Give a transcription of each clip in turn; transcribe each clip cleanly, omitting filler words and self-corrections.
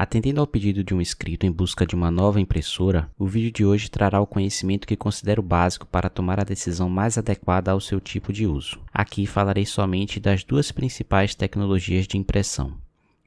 Atendendo ao pedido de um inscrito em busca de uma nova impressora, o vídeo de hoje trará o conhecimento que considero básico para tomar a decisão mais adequada ao seu tipo de uso. Aqui falarei somente das duas principais tecnologias de impressão,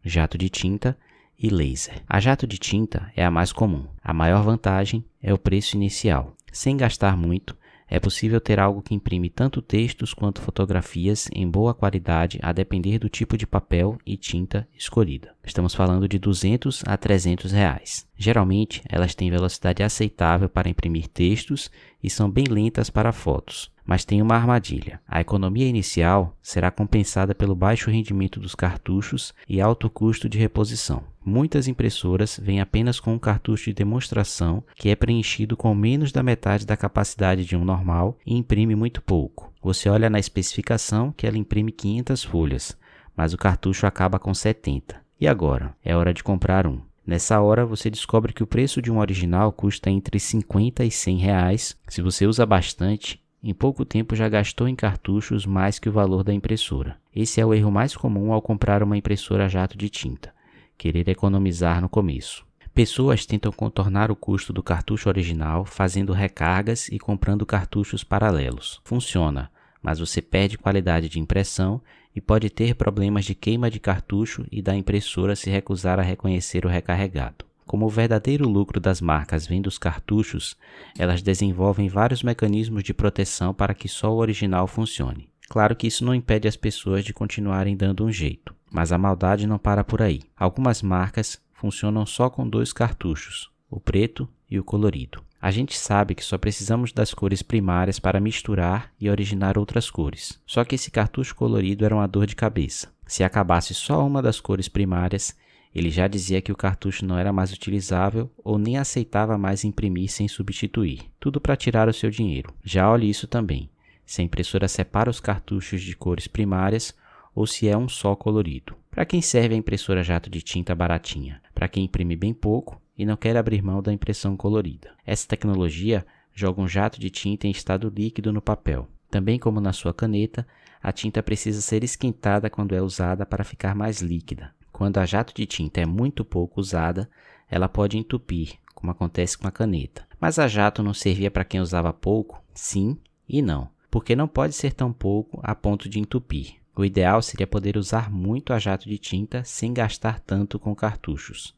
jato de tinta e laser. A jato de tinta é a mais comum. A maior vantagem é o preço inicial. Sem gastar muito, é possível ter algo que imprime tanto textos quanto fotografias em boa qualidade a depender do tipo de papel e tinta escolhida. Estamos falando de R$200 a R$300. Geralmente, elas têm velocidade aceitável para imprimir textos e são bem lentas para fotos. Mas tem uma armadilha. A economia inicial será compensada pelo baixo rendimento dos cartuchos e alto custo de reposição. Muitas impressoras vêm apenas com um cartucho de demonstração que é preenchido com menos da metade da capacidade de um normal e imprime muito pouco. Você olha na especificação que ela imprime 500 folhas, mas o cartucho acaba com 70. E agora? É hora de comprar um. Nessa hora, você descobre que o preço de um original custa entre R$50 e R$100. Se você usa bastante, em pouco tempo já gastou em cartuchos mais que o valor da impressora. Esse é o erro mais comum ao comprar uma impressora jato de tinta, querer economizar no começo. Pessoas tentam contornar o custo do cartucho original fazendo recargas e comprando cartuchos paralelos. Funciona, mas você perde qualidade de impressão e pode ter problemas de queima de cartucho e da impressora se recusar a reconhecer o recarregado. Como o verdadeiro lucro das marcas vem dos cartuchos, elas desenvolvem vários mecanismos de proteção para que só o original funcione. Claro que isso não impede as pessoas de continuarem dando um jeito, mas a maldade não para por aí. Algumas marcas funcionam só com 2 cartuchos, o preto e o colorido. A gente sabe que só precisamos das cores primárias para misturar e originar outras cores. Só que esse cartucho colorido era uma dor de cabeça. Se acabasse só uma das cores primárias, ele já dizia que o cartucho não era mais utilizável ou nem aceitava mais imprimir sem substituir. Tudo para tirar o seu dinheiro. Já olhe isso também. Se a impressora separa os cartuchos de cores primárias ou se é um só colorido. Para quem serve a impressora jato de tinta baratinha? Para quem imprime bem pouco e não quer abrir mão da impressão colorida. Essa tecnologia joga um jato de tinta em estado líquido no papel. Também como na sua caneta, a tinta precisa ser esquentada quando é usada para ficar mais líquida. Quando a jato de tinta é muito pouco usada, ela pode entupir, como acontece com a caneta. Mas a jato não servia para quem usava pouco? Sim e não, porque não pode ser tão pouco a ponto de entupir. O ideal seria poder usar muito a jato de tinta sem gastar tanto com cartuchos.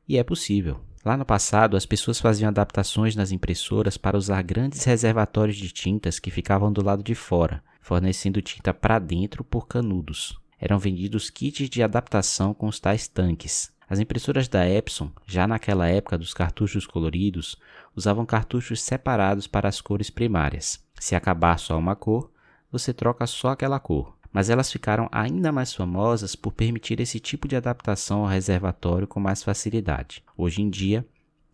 E é possível. Lá no passado, as pessoas faziam adaptações nas impressoras para usar grandes reservatórios de tintas que ficavam do lado de fora, fornecendo tinta para dentro por canudos. Eram vendidos kits de adaptação com os tais tanques. As impressoras da Epson, já naquela época dos cartuchos coloridos, usavam cartuchos separados para as cores primárias. Se acabar só uma cor, você troca só aquela cor. Mas elas ficaram ainda mais famosas por permitir esse tipo de adaptação ao reservatório com mais facilidade. Hoje em dia,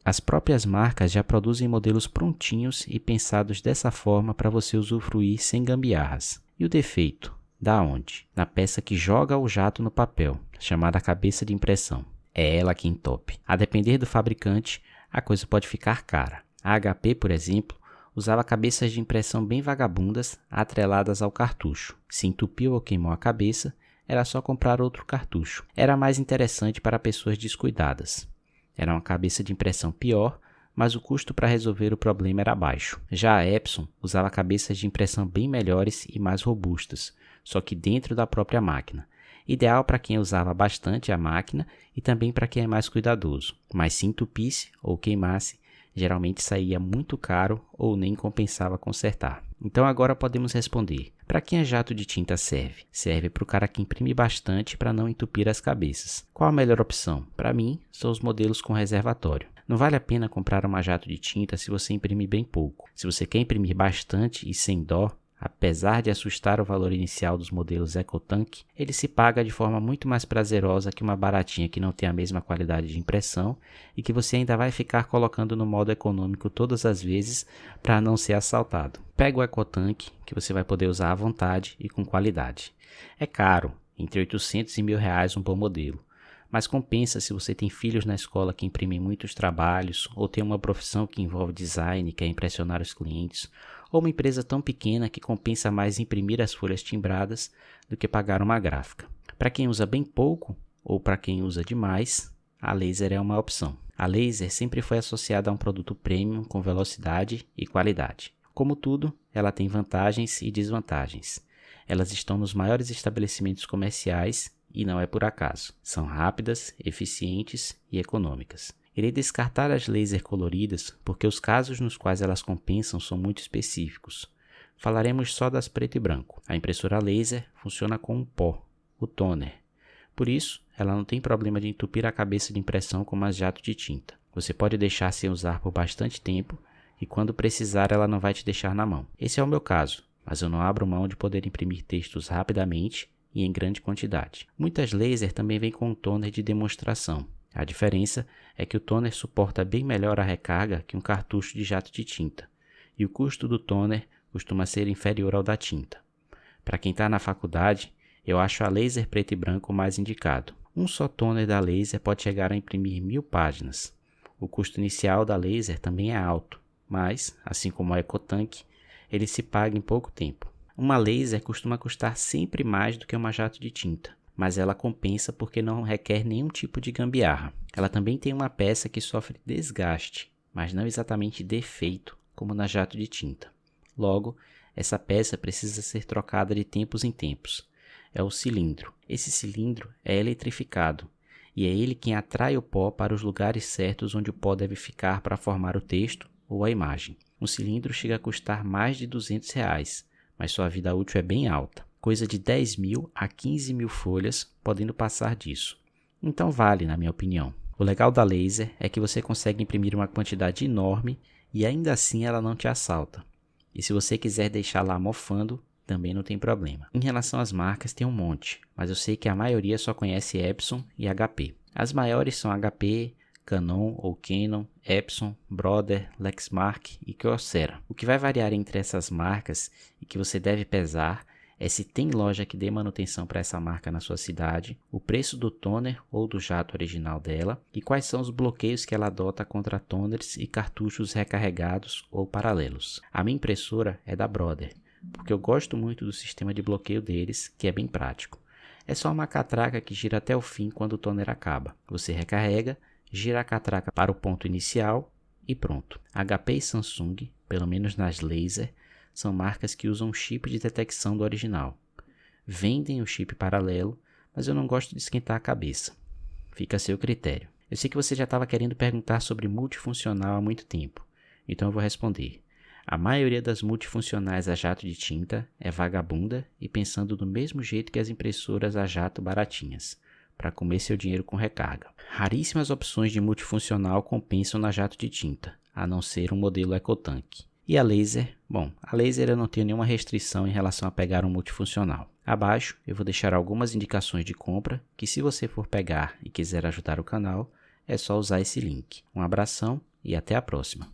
as próprias marcas já produzem modelos prontinhos e pensados dessa forma para você usufruir sem gambiarras. E o defeito? Da onde? Na peça que joga o jato no papel, chamada cabeça de impressão. É ela que entope. A depender do fabricante, a coisa pode ficar cara. A HP, por exemplo, usava cabeças de impressão bem vagabundas atreladas ao cartucho. Se entupiu ou queimou a cabeça, era só comprar outro cartucho. Era mais interessante para pessoas descuidadas. Era uma cabeça de impressão pior, mas o custo para resolver o problema era baixo. Já a Epson usava cabeças de impressão bem melhores e mais robustas, só que dentro da própria máquina. Ideal para quem usava bastante a máquina e também para quem é mais cuidadoso. Mas se entupisse ou queimasse, geralmente saía muito caro ou nem compensava consertar. Então agora podemos responder. Para quem a jato de tinta serve? Serve para o cara que imprime bastante para não entupir as cabeças. Qual a melhor opção? Para mim, são os modelos com reservatório. Não vale a pena comprar uma jato de tinta se você imprime bem pouco. Se você quer imprimir bastante e sem dó, apesar de assustar o valor inicial dos modelos EcoTank, ele se paga de forma muito mais prazerosa que uma baratinha que não tem a mesma qualidade de impressão e que você ainda vai ficar colocando no modo econômico todas as vezes para não ser assaltado. Pega o EcoTank que você vai poder usar à vontade e com qualidade. É caro, entre R$800 e R$1.000 um bom modelo. Mas compensa se você tem filhos na escola que imprimem muitos trabalhos, ou tem uma profissão que envolve design e quer impressionar os clientes, ou uma empresa tão pequena que compensa mais imprimir as folhas timbradas do que pagar uma gráfica. Para quem usa bem pouco, ou para quem usa demais, a laser é uma opção. A laser sempre foi associada a um produto premium com velocidade e qualidade. Como tudo, ela tem vantagens e desvantagens. Elas estão nos maiores estabelecimentos comerciais e não é por acaso. São rápidas, eficientes e econômicas. Irei descartar as laser coloridas porque os casos nos quais elas compensam são muito específicos. Falaremos só das preto e branco. A impressora laser funciona com um pó, o toner. Por isso, ela não tem problema de entupir a cabeça de impressão como as jato de tinta. Você pode deixar sem usar por bastante tempo e quando precisar ela não vai te deixar na mão. Esse é o meu caso, mas eu não abro mão de poder imprimir textos rapidamente e em grande quantidade. Muitas laser também vêm com um toner de demonstração. A diferença é que o toner suporta bem melhor a recarga que um cartucho de jato de tinta, e o custo do toner costuma ser inferior ao da tinta. Para quem está na faculdade, eu acho a laser preto e branco mais indicado. Um só toner da laser pode chegar a imprimir 1000 páginas. O custo inicial da laser também é alto, mas, assim como a EcoTank, ele se paga em pouco tempo. Uma laser costuma custar sempre mais do que uma jato de tinta, mas ela compensa porque não requer nenhum tipo de gambiarra. Ela também tem uma peça que sofre desgaste, mas não exatamente defeito, como na jato de tinta. Logo, essa peça precisa ser trocada de tempos em tempos. É o cilindro. Esse cilindro é eletrificado, e é ele quem atrai o pó para os lugares certos onde o pó deve ficar para formar o texto ou a imagem. Um cilindro chega a custar mais de R$200, mas sua vida útil é bem alta. Coisa de 10.000 a 15.000 folhas, podendo passar disso. Então vale, na minha opinião. O legal da laser é que você consegue imprimir uma quantidade enorme e ainda assim ela não te assalta. E se você quiser deixar lá mofando, também não tem problema. Em relação às marcas, tem um monte, mas eu sei que a maioria só conhece Epson e HP. As maiores são HP, Canon ou Canon, Epson, Brother, Lexmark e Kyocera. O que vai variar entre essas marcas e que você deve pesar é se tem loja que dê manutenção para essa marca na sua cidade, o preço do toner ou do jato original dela e quais são os bloqueios que ela adota contra toners e cartuchos recarregados ou paralelos. A minha impressora é da Brother, porque eu gosto muito do sistema de bloqueio deles, que é bem prático. É só uma catraca que gira até o fim quando o toner acaba. Você recarrega, gira a catraca para o ponto inicial e pronto. HP e Samsung, pelo menos nas laser, são marcas que usam chip de detecção do original. Vendem o chip paralelo, mas eu não gosto de esquentar a cabeça. Fica a seu critério. Eu sei que você já estava querendo perguntar sobre multifuncional há muito tempo, então eu vou responder. A maioria das multifuncionais a jato de tinta é vagabunda e pensando do mesmo jeito que as impressoras a jato baratinhas, para comer seu dinheiro com recarga. Raríssimas opções de multifuncional compensam na jato de tinta, a não ser um modelo EcoTank. E a laser? Bom, a laser eu não tenho nenhuma restrição em relação a pegar um multifuncional. Abaixo eu vou deixar algumas indicações de compra que, se você for pegar e quiser ajudar o canal, é só usar esse link. Um abração e até a próxima.